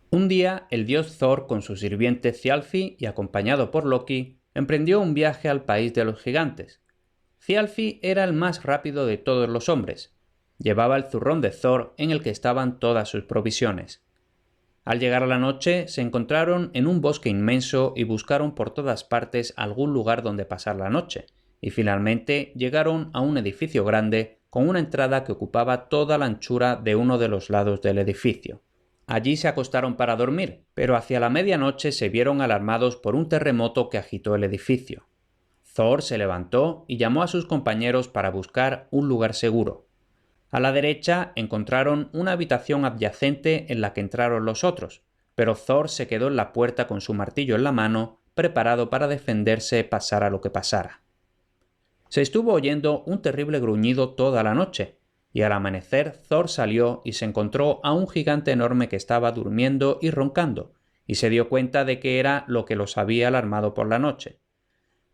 Un día, el dios Thor con su sirviente Thialfi y acompañado por Loki, emprendió un viaje al país de los gigantes. Thialfi era el más rápido de todos los hombres. Llevaba el zurrón de Thor en el que estaban todas sus provisiones. Al llegar a la noche, se encontraron en un bosque inmenso y buscaron por todas partes algún lugar donde pasar la noche, y finalmente llegaron a un edificio grande con una entrada que ocupaba toda la anchura de uno de los lados del edificio. Allí se acostaron para dormir, pero hacia la medianoche se vieron alarmados por un terremoto que agitó el edificio. Thor se levantó y llamó a sus compañeros para buscar un lugar seguro. A la derecha encontraron una habitación adyacente en la que entraron los otros, pero Thor se quedó en la puerta con su martillo en la mano, preparado para defenderse pasara lo que pasara. Se estuvo oyendo un terrible gruñido toda la noche, y al amanecer Thor salió y se encontró a un gigante enorme que estaba durmiendo y roncando, y se dio cuenta de que era lo que los había alarmado por la noche.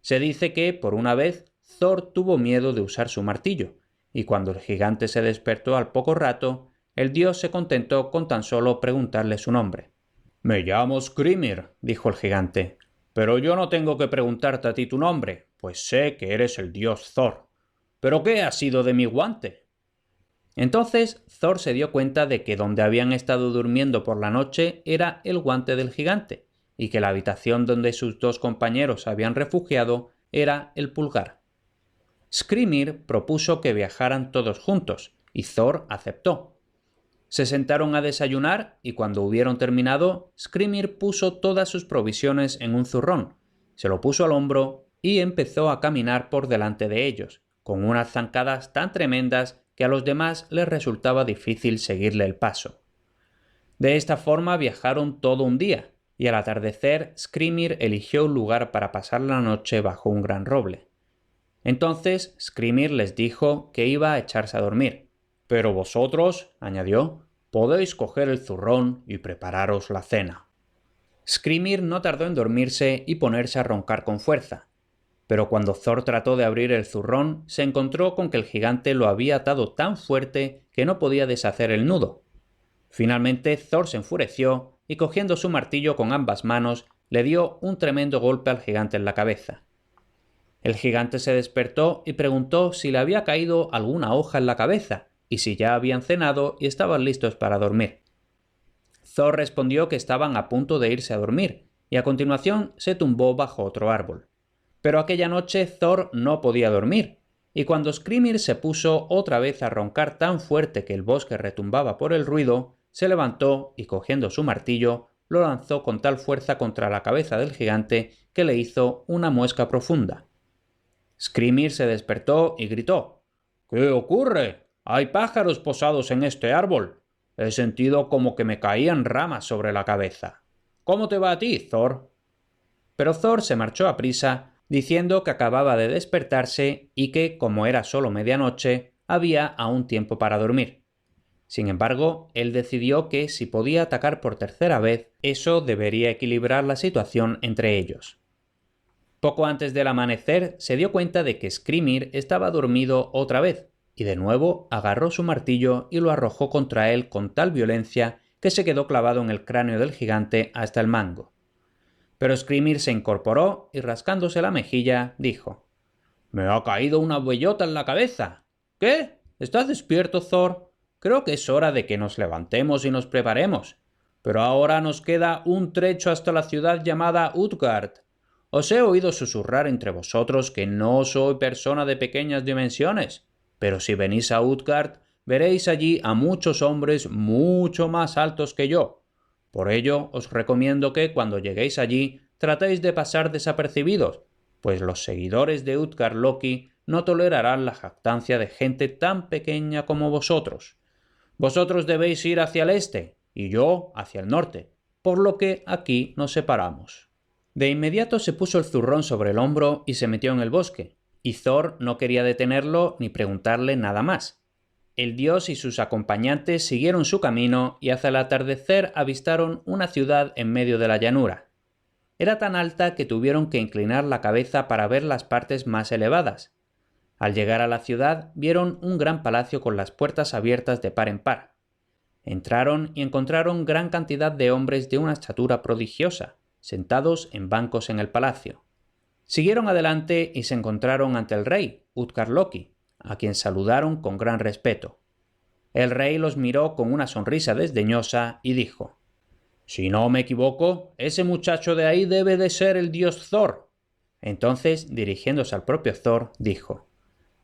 Se dice que, por una vez, Thor tuvo miedo de usar su martillo, y cuando el gigante se despertó al poco rato, el dios se contentó con tan solo preguntarle su nombre. «Me llamo Skrymir», dijo el gigante, «pero yo no tengo que preguntarte a ti tu nombre, pues sé que eres el dios Thor. ¿Pero qué ha sido de mi guante?» Entonces Thor se dio cuenta de que donde habían estado durmiendo por la noche era el guante del gigante, y que la habitación donde sus dos compañeros se habían refugiado era el pulgar. Skrymir propuso que viajaran todos juntos, y Thor aceptó. Se sentaron a desayunar y cuando hubieron terminado, Skrymir puso todas sus provisiones en un zurrón, se lo puso al hombro y empezó a caminar por delante de ellos, con unas zancadas tan tremendas que a los demás les resultaba difícil seguirle el paso. De esta forma viajaron todo un día, y al atardecer Skrymir eligió un lugar para pasar la noche bajo un gran roble. Entonces Skrymir les dijo que iba a echarse a dormir. «Pero vosotros», añadió, «podéis coger el zurrón y prepararos la cena». Skrymir no tardó en dormirse y ponerse a roncar con fuerza. Pero cuando Thor trató de abrir el zurrón, se encontró con que el gigante lo había atado tan fuerte que no podía deshacer el nudo. Finalmente Thor se enfureció y cogiendo su martillo con ambas manos, le dio un tremendo golpe al gigante en la cabeza. El gigante se despertó y preguntó si le había caído alguna hoja en la cabeza y si ya habían cenado y estaban listos para dormir. Thor respondió que estaban a punto de irse a dormir y a continuación se tumbó bajo otro árbol. Pero aquella noche Thor no podía dormir, y cuando Skrymir se puso otra vez a roncar tan fuerte que el bosque retumbaba por el ruido, se levantó y cogiendo su martillo, lo lanzó con tal fuerza contra la cabeza del gigante que le hizo una muesca profunda. Skrymir se despertó y gritó: «¿Qué ocurre? Hay pájaros posados en este árbol. He sentido como que me caían ramas sobre la cabeza. ¿Cómo te va a ti, Thor?» Pero Thor se marchó aprisa, diciendo que acababa de despertarse y que, como era solo medianoche, había aún tiempo para dormir. Sin embargo, él decidió que si podía atacar por tercera vez, eso debería equilibrar la situación entre ellos. Poco antes del amanecer se dio cuenta de que Skrymir estaba dormido otra vez, y de nuevo agarró su martillo y lo arrojó contra él con tal violencia que se quedó clavado en el cráneo del gigante hasta el mango. Pero Skrymir se incorporó y rascándose la mejilla dijo: «Me ha caído una bellota en la cabeza». «¿Qué? ¿Estás despierto, Thor? Creo que es hora de que nos levantemos y nos preparemos. Pero ahora nos queda un trecho hasta la ciudad llamada Utgard. Os he oído susurrar entre vosotros que no soy persona de pequeñas dimensiones, pero si venís a Utgard veréis allí a muchos hombres mucho más altos que yo. Por ello os recomiendo que cuando lleguéis allí tratéis de pasar desapercibidos, pues los seguidores de Utgard Loki no tolerarán la jactancia de gente tan pequeña como vosotros. Vosotros debéis ir hacia el este y yo hacia el norte, por lo que aquí nos separamos». De inmediato se puso el zurrón sobre el hombro y se metió en el bosque, y Thor no quería detenerlo ni preguntarle nada más. El dios y sus acompañantes siguieron su camino y hacia el atardecer avistaron una ciudad en medio de la llanura. Era tan alta que tuvieron que inclinar la cabeza para ver las partes más elevadas. Al llegar a la ciudad vieron un gran palacio con las puertas abiertas de par en par. Entraron y encontraron gran cantidad de hombres de una estatura prodigiosa, sentados en bancos en el palacio. Siguieron adelante y se encontraron ante el rey, Utgard-Loki, a quien saludaron con gran respeto. El rey los miró con una sonrisa desdeñosa y dijo: «Si no me equivoco, ese muchacho de ahí debe de ser el dios Thor». Entonces, dirigiéndose al propio Thor, dijo: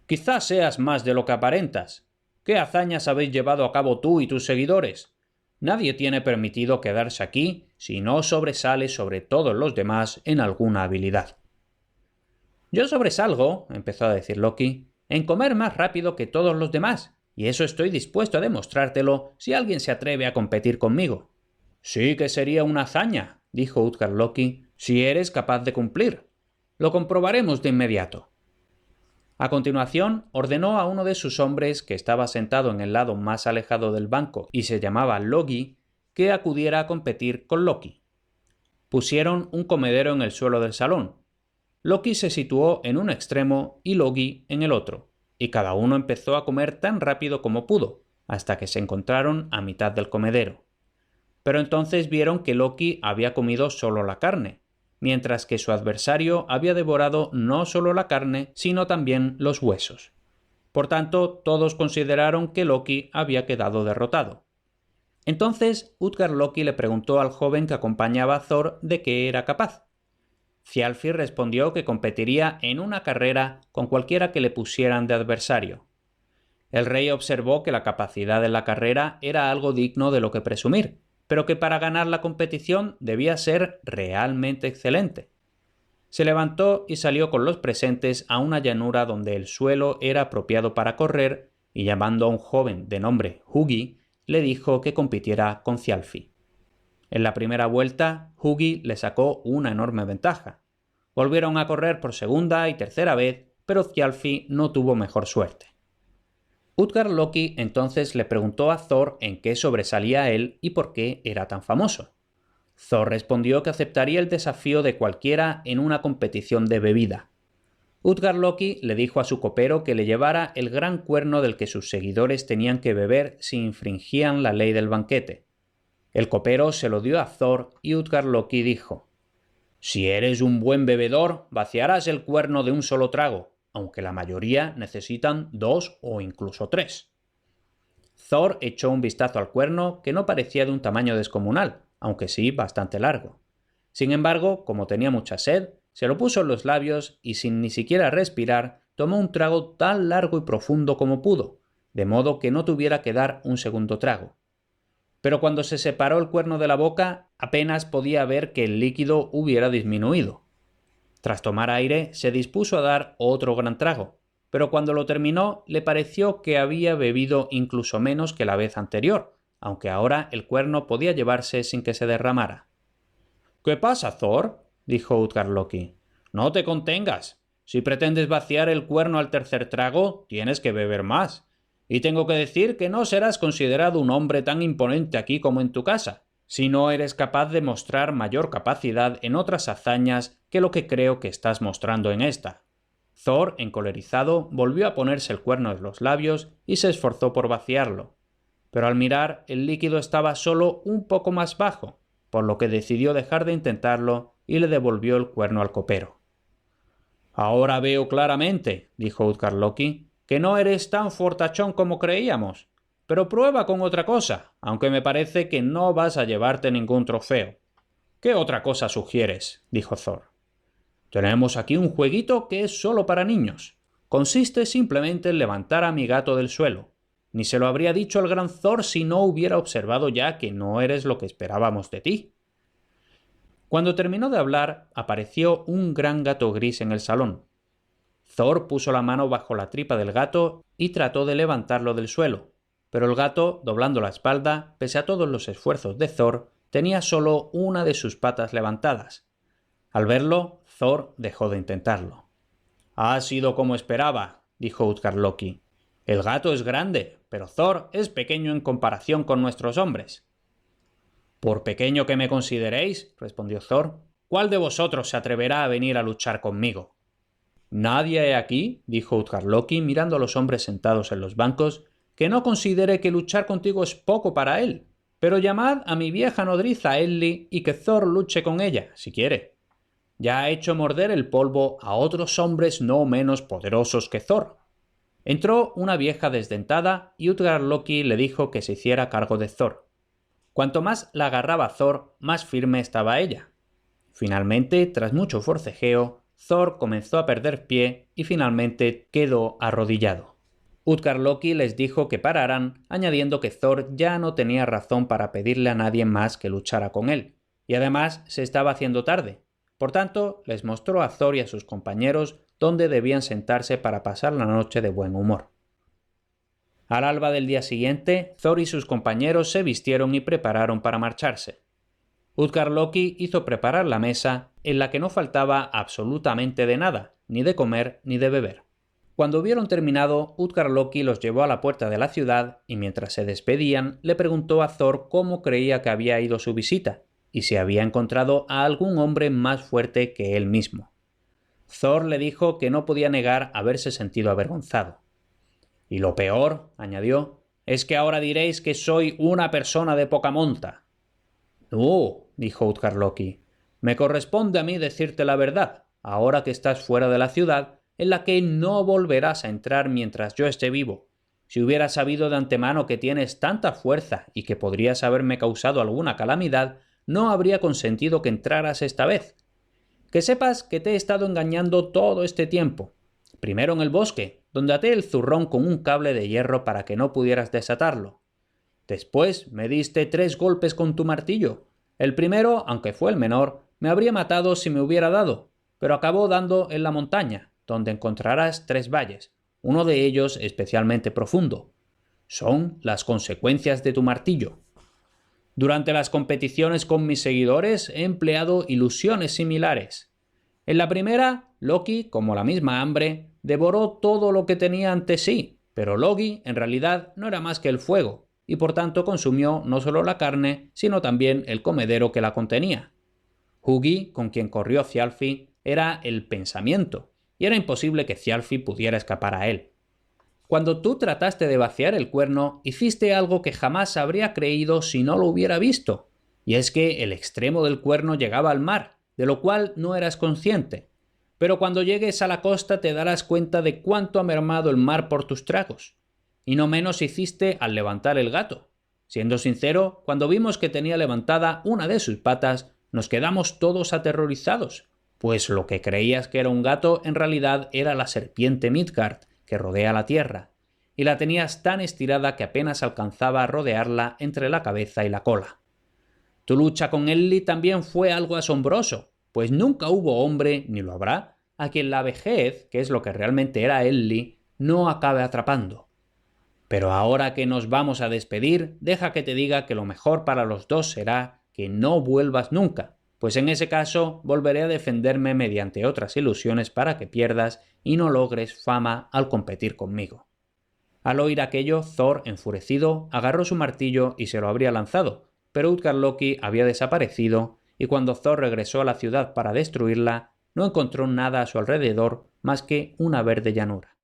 «Quizás seas más de lo que aparentas. ¿Qué hazañas habéis llevado a cabo tú y tus seguidores? Nadie tiene permitido quedarse aquí si no sobresale sobre todos los demás en alguna habilidad». «Yo sobresalgo», empezó a decir Loki, «en comer más rápido que todos los demás, y eso estoy dispuesto a demostrártelo si alguien se atreve a competir conmigo». «Sí que sería una hazaña», dijo Utgard-Loki, «si eres capaz de cumplir. Lo comprobaremos de inmediato». A continuación, ordenó a uno de sus hombres, que estaba sentado en el lado más alejado del banco y se llamaba Logi, que acudiera a competir con Loki. Pusieron un comedero en el suelo del salón. Loki se situó en un extremo y Logi en el otro, y cada uno empezó a comer tan rápido como pudo, hasta que se encontraron a mitad del comedero. Pero entonces vieron que Loki había comido solo la carne, mientras que su adversario había devorado no solo la carne, sino también los huesos. Por tanto, todos consideraron que Loki había quedado derrotado. Entonces, Utgard-Loki le preguntó al joven que acompañaba a Thor de qué era capaz. Thialfi respondió que competiría en una carrera con cualquiera que le pusieran de adversario. El rey observó que la capacidad en la carrera era algo digno de lo que presumir, pero que para ganar la competición debía ser realmente excelente. Se levantó y salió con los presentes a una llanura donde el suelo era apropiado para correr, y llamando a un joven de nombre Hugi, le dijo que compitiera con Thialfi. En la primera vuelta, Hugi le sacó una enorme ventaja. Volvieron a correr por segunda y tercera vez, pero Thialfi no tuvo mejor suerte. Utgard-Loki entonces le preguntó a Thor en qué sobresalía él y por qué era tan famoso. Thor respondió que aceptaría el desafío de cualquiera en una competición de bebida. Utgard-Loki le dijo a su copero que le llevara el gran cuerno del que sus seguidores tenían que beber si infringían la ley del banquete. El copero se lo dio a Thor y Utgard-Loki dijo: «Si eres un buen bebedor, vaciarás el cuerno de un solo trago, aunque la mayoría necesitan 2 o incluso 3». Thor echó un vistazo al cuerno, que no parecía de un tamaño descomunal, aunque sí bastante largo. Sin embargo, como tenía mucha sed, se lo puso en los labios y sin ni siquiera respirar, tomó un trago tan largo y profundo como pudo, de modo que no tuviera que dar un segundo trago. Pero cuando se separó el cuerno de la boca, apenas podía ver que el líquido hubiera disminuido. Tras tomar aire, se dispuso a dar otro gran trago, pero cuando lo terminó le pareció que había bebido incluso menos que la vez anterior, aunque ahora el cuerno podía llevarse sin que se derramara. «¿Qué pasa, Thor?», dijo Utgard-Loki. «No te contengas. Si pretendes vaciar el cuerno al tercer trago, tienes que beber más. Y tengo que decir que no serás considerado un hombre tan imponente aquí como en tu casa, si no eres capaz de mostrar mayor capacidad en otras hazañas que lo que creo que estás mostrando en esta». Thor, encolerizado, volvió a ponerse el cuerno en los labios y se esforzó por vaciarlo. Pero al mirar, el líquido estaba solo un poco más bajo, por lo que decidió dejar de intentarlo y le devolvió el cuerno al copero. «Ahora veo claramente», dijo Utgard-Loki, «que no eres tan fortachón como creíamos. Pero prueba con otra cosa, aunque me parece que no vas a llevarte ningún trofeo». «¿Qué otra cosa sugieres?», dijo Thor. «Tenemos aquí un jueguito que es solo para niños. Consiste simplemente en levantar a mi gato del suelo. Ni se lo habría dicho al gran Thor si no hubiera observado ya que no eres lo que esperábamos de ti». Cuando terminó de hablar, apareció un gran gato gris en el salón. Thor puso la mano bajo la tripa del gato y trató de levantarlo del suelo, pero el gato, doblando la espalda, pese a todos los esfuerzos de Thor, tenía solo una de sus patas levantadas. Al verlo, Thor dejó de intentarlo. «Ha sido como esperaba», dijo Utgard-Loki. «El gato es grande, pero Thor es pequeño en comparación con nuestros hombres». «Por pequeño que me consideréis», respondió Thor, «¿cuál de vosotros se atreverá a venir a luchar conmigo?». «Nadie aquí», dijo Utgard-Loki mirando a los hombres sentados en los bancos, que no considere que luchar contigo es poco para él, pero llamad a mi vieja nodriza Elli y que Thor luche con ella, si quiere. Ya ha hecho morder el polvo a otros hombres no menos poderosos que Thor. Entró una vieja desdentada y Utgard-Loki le dijo que se hiciera cargo de Thor. Cuanto más la agarraba Thor, más firme estaba ella. Finalmente, tras mucho forcejeo, Thor comenzó a perder pie y finalmente quedó arrodillado. Utgard-Loki les dijo que pararan, añadiendo que Thor ya no tenía razón para pedirle a nadie más que luchara con él, y además se estaba haciendo tarde. Por tanto, les mostró a Thor y a sus compañeros dónde debían sentarse para pasar la noche de buen humor. Al alba del día siguiente, Thor y sus compañeros se vistieron y prepararon para marcharse. Utgard-Loki hizo preparar la mesa, en la que no faltaba absolutamente de nada, ni de comer ni de beber. Cuando hubieron terminado, Utgard-Loki los llevó a la puerta de la ciudad y mientras se despedían le preguntó a Thor cómo creía que había ido su visita y si había encontrado a algún hombre más fuerte que él mismo. Thor le dijo que no podía negar haberse sentido avergonzado. «Y lo peor», añadió, «es que ahora diréis que soy una persona de poca monta». «No», dijo Utgard-Loki, «me corresponde a mí decirte la verdad, ahora que estás fuera de la ciudad, en la que no volverás a entrar mientras yo esté vivo. Si hubieras sabido de antemano que tienes tanta fuerza y que podrías haberme causado alguna calamidad, no habría consentido que entraras esta vez. Que sepas que te he estado engañando todo este tiempo. Primero en el bosque, donde até el zurrón con un cable de hierro para que no pudieras desatarlo. Después me diste 3 golpes con tu martillo. El primero, aunque fue el menor, me habría matado si me hubiera dado, pero acabó dando en la montaña, donde encontrarás 3 valles, uno de ellos especialmente profundo. Son las consecuencias de tu martillo. Durante las competiciones con mis seguidores he empleado ilusiones similares. En la primera, Loki, como la misma hambre, devoró todo lo que tenía ante sí, pero Loki en realidad no era más que el fuego, y por tanto consumió no solo la carne, sino también el comedero que la contenía. Hugi, con quien corrió Thialfi, era el pensamiento, y era imposible que Thialfi pudiera escapar a él. Cuando tú trataste de vaciar el cuerno, hiciste algo que jamás habría creído si no lo hubiera visto, y es que el extremo del cuerno llegaba al mar, de lo cual no eras consciente. Pero cuando llegues a la costa te darás cuenta de cuánto ha mermado el mar por tus tragos. Y no menos hiciste al levantar el gato. Siendo sincero, cuando vimos que tenía levantada una de sus patas, nos quedamos todos aterrorizados, pues lo que creías que era un gato en realidad era la serpiente Midgard, que rodea la tierra, y la tenías tan estirada que apenas alcanzaba a rodearla entre la cabeza y la cola. Tu lucha con Elli también fue algo asombroso, pues nunca hubo hombre, ni lo habrá, a quien la vejez, que es lo que realmente era Elli, no acabe atrapando. Pero ahora que nos vamos a despedir, deja que te diga que lo mejor para los dos será que no vuelvas nunca, pues en ese caso volveré a defenderme mediante otras ilusiones para que pierdas y no logres fama al competir conmigo. Al oír aquello, Thor, enfurecido, agarró su martillo y se lo habría lanzado, pero Utgard-Loki había desaparecido y cuando Thor regresó a la ciudad para destruirla, no encontró nada a su alrededor más que una verde llanura.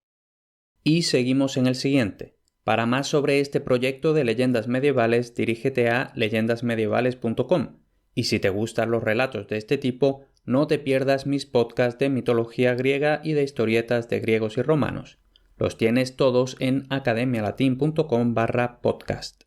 Y seguimos en el siguiente. Para más sobre este proyecto de leyendas medievales, dirígete a leyendasmedievales.com. Y si te gustan los relatos de este tipo, no te pierdas mis podcasts de mitología griega y de historietas de griegos y romanos. Los tienes todos en academialatin.com/podcast.